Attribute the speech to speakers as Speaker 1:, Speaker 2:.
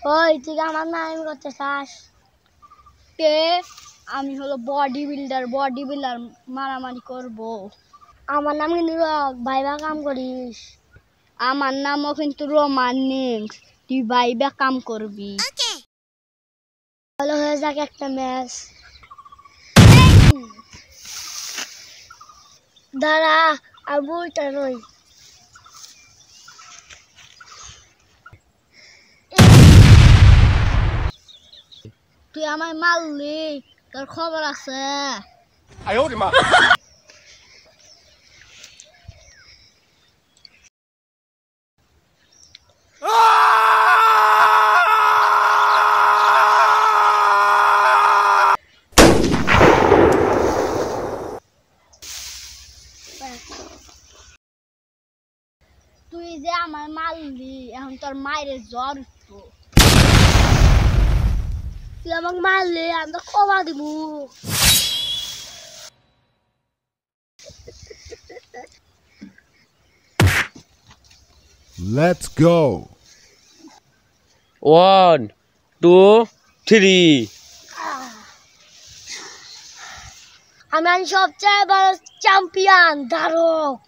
Speaker 1: ওই তুই আমার নাম করতে চাস?
Speaker 2: তে আমি হলো বডি বিল্ডার মারামারি করব।
Speaker 1: আমার নাম কিন্তু ভাইবা কাম করিস।
Speaker 2: আমার নামও কিন্তু রোমানিক্স, তুই ভাইবা কাম করবি।
Speaker 1: ভালো হয়ে যাক একটা ম্যাচ। দাঁড়া আর বইটা রই।
Speaker 2: তুই আমায় মারলি, তোর খবর আছে? তুই যে আমায় মারলি, এখন তোর মায়ের জ্বর উঠতো।
Speaker 1: তুই আমাকে মারলে আমি তো ক্ষমা দিব।
Speaker 3: Let's go.
Speaker 4: 1 2 3
Speaker 1: আমি সবচেয়ে বড় চ্যাম্পিয়ন ধারক।